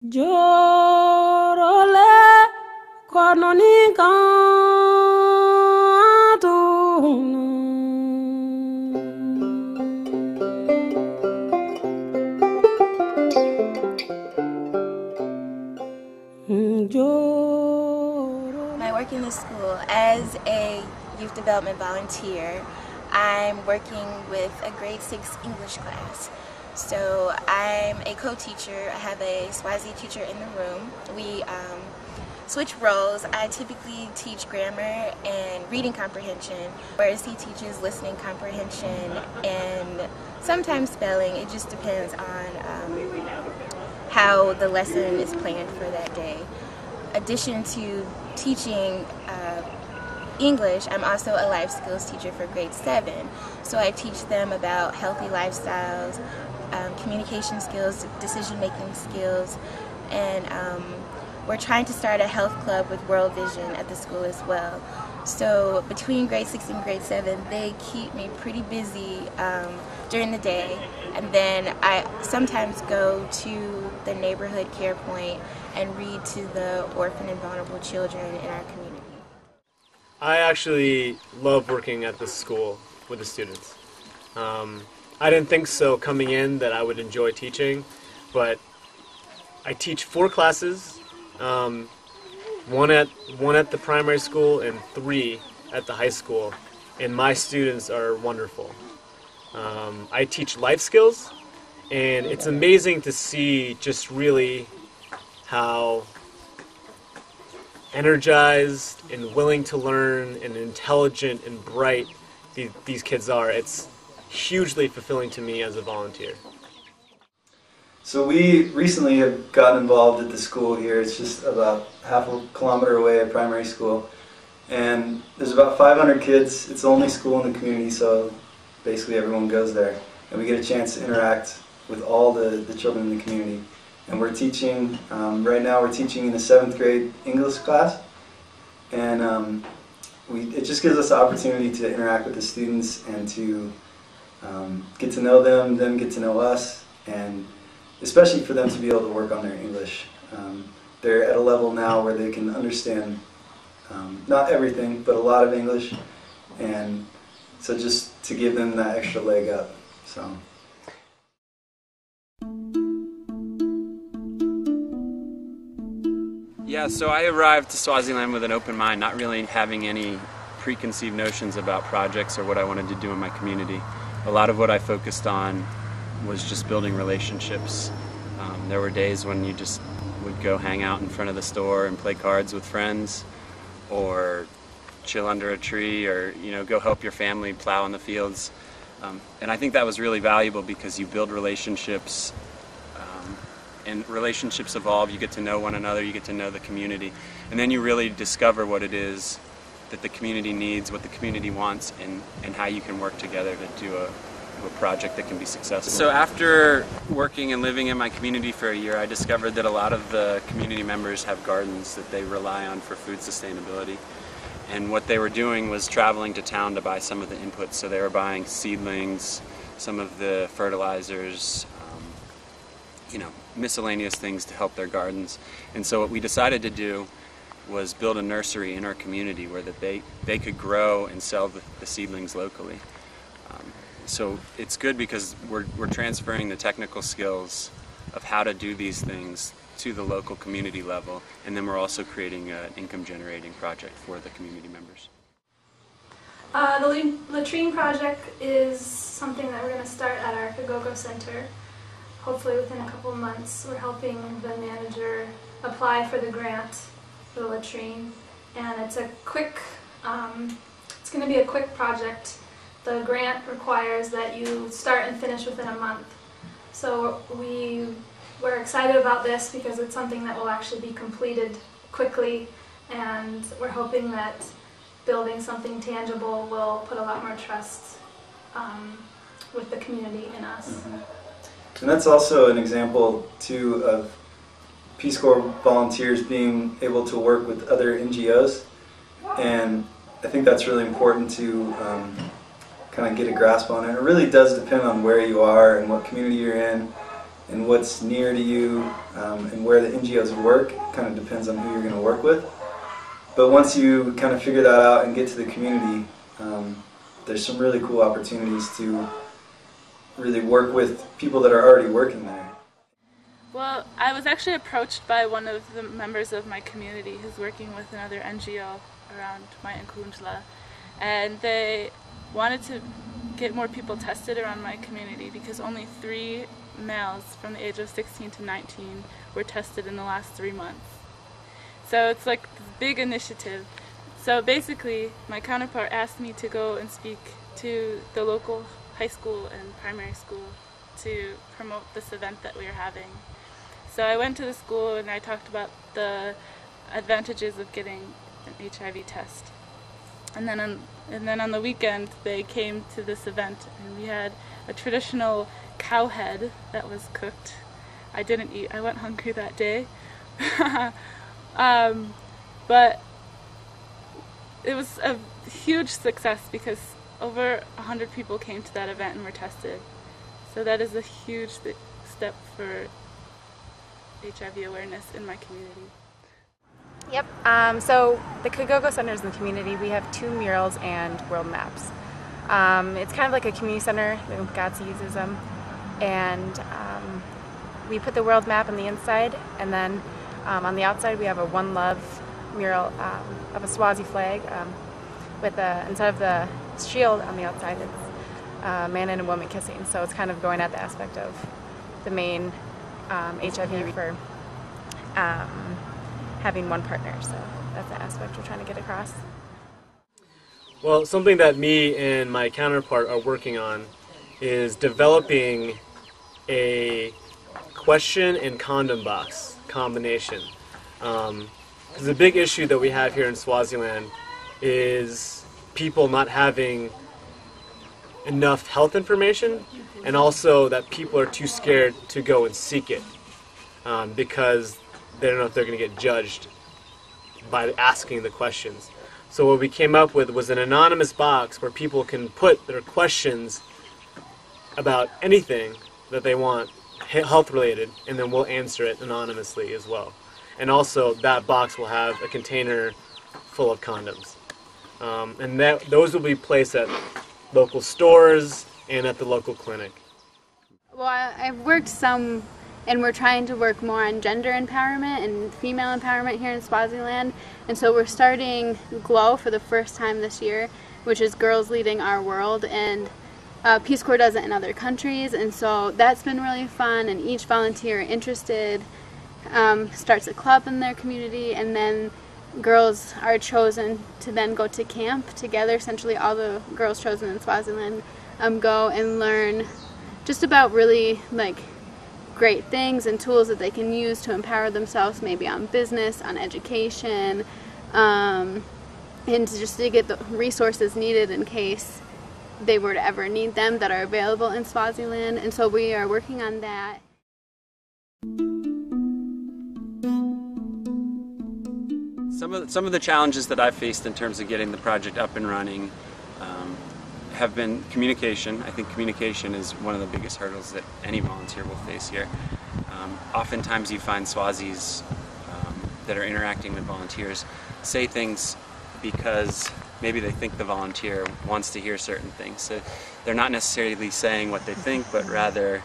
Jorole kononi kantunu I work in the school as a youth development volunteer. I'm working with a grade 6 English class. So I'm a co-teacher. I have a Swazi teacher in the room. We switch roles. I typically teach grammar and reading comprehension, whereas he teaches listening comprehension and sometimes spelling. It just depends on how the lesson is planned for that day. Addition to teaching English, I'm also a life skills teacher for grade 7. So I teach them about healthy lifestyles, communication skills, decision-making skills, and we're trying to start a health club with World Vision at the school as well. So between grade 6 and grade 7, they keep me pretty busy during the day, and then I sometimes go to the neighborhood care point and read to the orphan and vulnerable children in our community. I actually love working at this school with the students. I didn't think so coming in that I would enjoy teaching, but I teach 4 classes, one at the primary school and 3 at the high school, and my students are wonderful. I teach life skills, and it's amazing to see just really how energized and willing to learn and intelligent and bright these kids are. It's hugely fulfilling to me as a volunteer. So we recently have gotten involved at the school here. It's just about half a kilometer away at primary school, and there's about 500 kids. It's the only school in the community, so basically everyone goes there, and we get a chance to interact with all the children in the community. And we're teaching, right now we're teaching in the 7th grade English class, and it just gives us the opportunity to interact with the students and to get to know them get to know us, and especially for them to be able to work on their English. They're at a level now where they can understand not everything, but a lot of English, and so just to give them that extra leg up. So. Yeah, so I arrived to Swaziland with an open mind, not really having any preconceived notions about projects or what I wanted to do in my community. A lot of what I focused on was just building relationships. There were days when you just would go hang out in front of the store and play cards with friends, or chill under a tree, or go help your family plow in the fields. And I think that was really valuable because you build relationships, and relationships evolve. You get to know one another, you get to know the community, and then you really discover what it is that the community needs, what the community wants, and how you can work together to do a project that can be successful. So after working and living in my community for a year, I discovered that a lot of the community members have gardens that they rely on for food sustainability. And what they were doing was traveling to town to buy some of the inputs. So they were buying seedlings, some of the fertilizers, miscellaneous things to help their gardens. And so what we decided to do was build a nursery in our community where that they could grow and sell the seedlings locally. So it's good because we're transferring the technical skills of how to do these things to the local community level, and then we're also creating an income generating project for the community members. The latrine project is something that we're going to start at our Kagogo Center. Hopefully within a couple of months. We're helping the manager apply for the grant for the latrine, and it's a quick, it's going to be a quick project. The grant requires that you start and finish within a month. So we're excited about this because it's something that will actually be completed quickly, and we're hoping that building something tangible will put a lot more trust with the community in us. Mm-hmm. And that's also an example, too, of Peace Corps volunteers being able to work with other NGOs, and I think that's really important to kind of get a grasp on it. It really does depend on where you are and what community you're in, and what's near to you and where the NGOs work. Kind of depends on who you're going to work with. But once you kind of figure that out and get to the community, there's some really cool opportunities to really work with people that are already working there. Well, I was actually approached by one of the members of my community who's working with another NGO around my Nkundla, and they wanted to get more people tested around my community because only 3 males from the age of 16 to 19 were tested in the last 3 months. So it's like this big initiative. So basically, my counterpart asked me to go and speak to the local high school and primary school to promote this event that we were having. So I went to the school and I talked about the advantages of getting an HIV test. And then on the weekend they came to this event and we had a traditional cow head that was cooked. I didn't eat, I went hungry that day. But it was a huge success because over 100 people came to that event and were tested. So that is a huge step for HIV awareness in my community. Yep, so the Kagogo Centers in the community, we have 2 murals and world maps. It's kind of like a community center, GOTS uses them, and we put the world map on the inside, and then on the outside we have a One Love mural of a Swazi flag with instead of the shield on the outside, it's a man and a woman kissing, so it's kind of going at the aspect of the main HIV for having one partner, so that's the aspect we're trying to get across. Well, something that me and my counterpart are working on is developing a question and condom box combination. Because the big issue that we have here in Swaziland is people not having enough health information, and also that people are too scared to go and seek it because they don't know if they're going to get judged by asking the questions. So what we came up with was an anonymous box where people can put their questions about anything that they want, health related, and then we'll answer it anonymously as well. And also that box will have a container full of condoms. And those will be placed at local stores and at the local clinic. Well, I've worked some, and we're trying to work more on gender empowerment and female empowerment here in Swaziland. And so we're starting GLOW for the first time this year, which is Girls Leading Our World. And Peace Corps does it in other countries. And so that's been really fun. And each volunteer interested starts a club in their community. And then girls are chosen to then go to camp together. Essentially all the girls chosen in Swaziland go and learn just about really like great things and tools that they can use to empower themselves, maybe on business, on education, and just to get the resources needed in case they were to ever need them that are available in Swaziland. And so we are working on that. Some of the challenges that I've faced in terms of getting the project up and running have been communication. I think communication is one of the biggest hurdles that any volunteer will face here. Oftentimes you find Swazis that are interacting with volunteers say things because maybe they think the volunteer wants to hear certain things. So they're not necessarily saying what they think, but rather,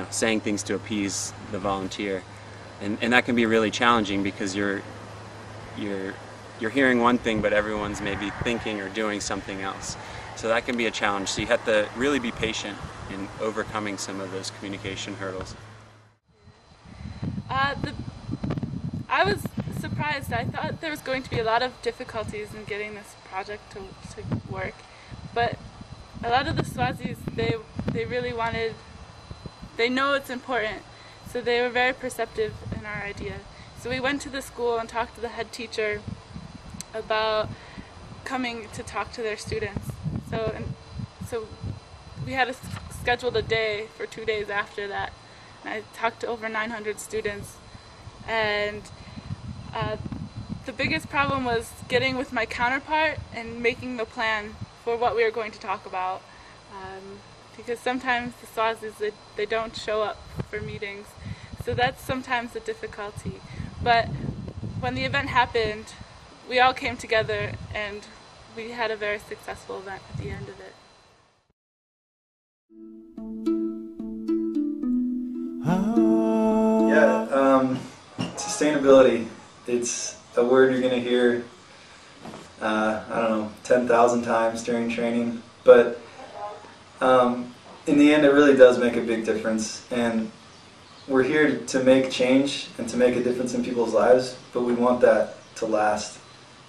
saying things to appease the volunteer. And that can be really challenging because you're hearing one thing, but everyone's maybe thinking or doing something else. So that can be a challenge. So you have to really be patient in overcoming some of those communication hurdles. I was surprised. I thought there was going to be a lot of difficulties in getting this project to work, but a lot of the Swazis, they really wanted, they know it's important, so they were very perceptive in our idea. So we went to the school and talked to the head teacher about coming to talk to their students. So we had scheduled a day for 2 days after that. And I talked to over 900 students. And the biggest problem was getting with my counterpart and making the plan for what we were going to talk about. because sometimes the Swazis, they don't show up for meetings. So that's sometimes a difficulty. But when the event happened, we all came together and we had a very successful event at the end of it. Yeah, sustainability. It's a word you're going to hear, I don't know, 10,000 times during training. But in the end, it really does make a big difference. And we're here to make change and to make a difference in people's lives, but we want that to last.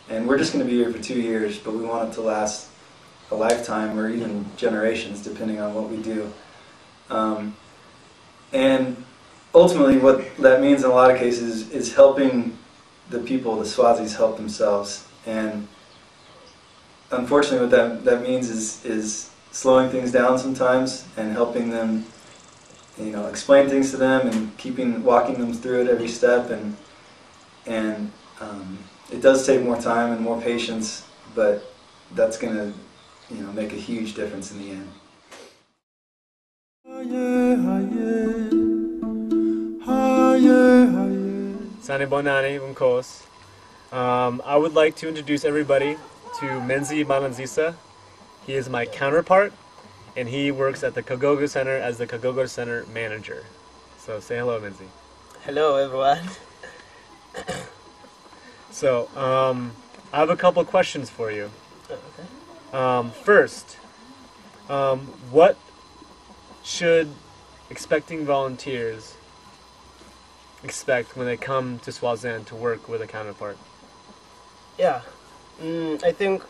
And we're just going to be here for 2 years, but we want it to last a lifetime or even generations, depending on what we do. And ultimately, what that means in a lot of cases is helping the people, the Swazis, help themselves. And unfortunately, what that means is slowing things down sometimes and helping them, you know, explain things to them and walking them through it every step. And it does take more time and more patience, but that's going to, you know, make a huge difference in the end. Sani Bonani, Unkos. I would like to introduce everybody to Menzi Malanzisa. He is my counterpart, and he works at the Kagogo Center as the Kagogo Center manager. So say hello, Menzi. Hello, everyone. So, I have a couple questions for you. Okay. First, what should expecting volunteers expect when they come to Swaziland to work with a counterpart? Yeah, I think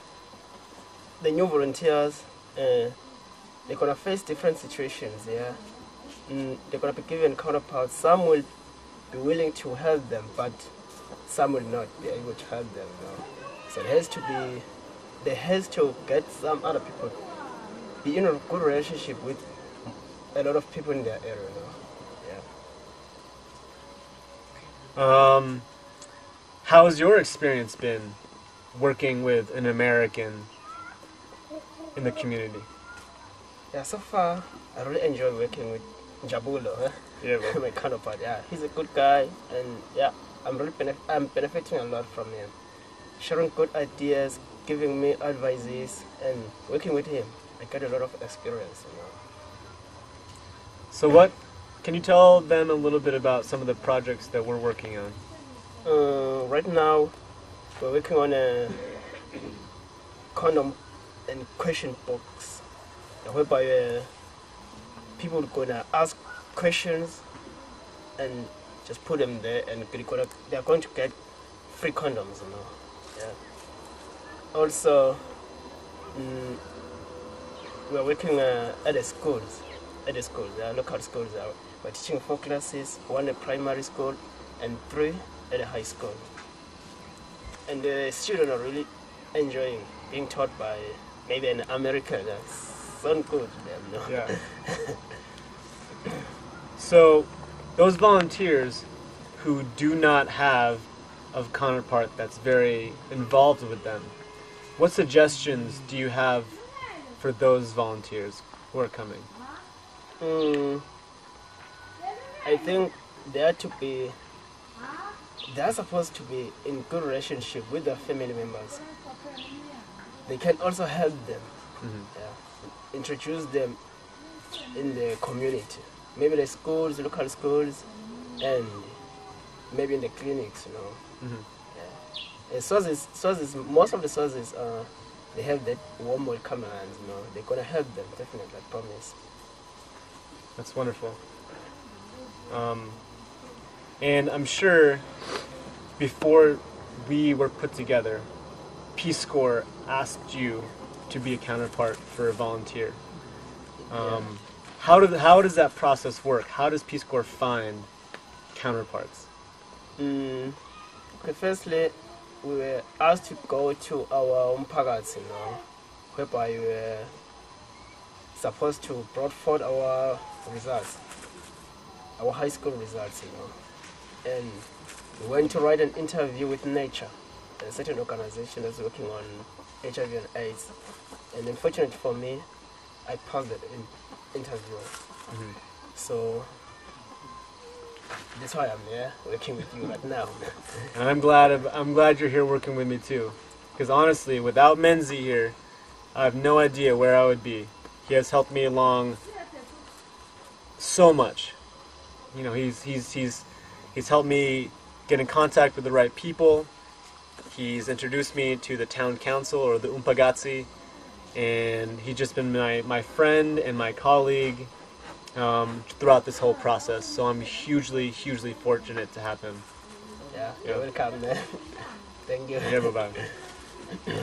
the new volunteers, they're going to face different situations, yeah. They're going to be given counterparts. Some will be willing to help them, but some will not be able to help them. You know? So they has to get some other people, be in a good relationship with a lot of people in their area. You know? Yeah. How's your experience been working with an American in the community? Yeah, so far I really enjoy working with Jabulo, huh? Yeah, my counterpart. Yeah, he's a good guy, and yeah, I'm benefiting a lot from him, sharing good ideas, giving me advices, and working with him. I get a lot of experience. You know. So can you tell them a little bit about some of the projects that we're working on? Right now, we're working on a condom and question box, whereby people are gonna ask questions and just put them there, and they're going to get free condoms, you know. Yeah. Also, we're working at the schools. Local schools. We're teaching 4 classes, 1 at primary school and 3 at a high school. And the students are really enjoying being taught by maybe an American. That's so good to them, you know? Yeah. So, those volunteers who do not have a counterpart that's very involved with them, what suggestions do you have for those volunteers who are coming? I think they are supposed to be in good relationship with their family members. They can also help them, introduce them in the community, maybe the schools, local schools, and maybe in the clinics, you know. Yeah. Sources, most of the sources, they have that warm welcome hands, you know. They're gonna help them, definitely, I promise. That's wonderful. And I'm sure before we were put together, Peace Corps asked you to be a counterpart for a volunteer. How does that process work? How does Peace Corps find counterparts? Okay, firstly, we were asked to go to our umpagats, you know, whereby we were supposed to bring forth our results, our high school results, you know. And we went to write an interview with Nature, a certain organization that's working on HIV and AIDS. And unfortunately for me, I passed the interview. So that's why I'm here working with you right now. And I'm glad you're here working with me too, because honestly, without Menzi here, I have no idea where I would be. He has helped me along so much. You know, he's helped me get in contact with the right people. He's introduced me to the town council, or the Umpagazzi, and he's just been my friend and my colleague throughout this whole process. So I'm hugely fortunate to have him. Yeah, you're welcome, man. Thank you. Yeah, bye-bye.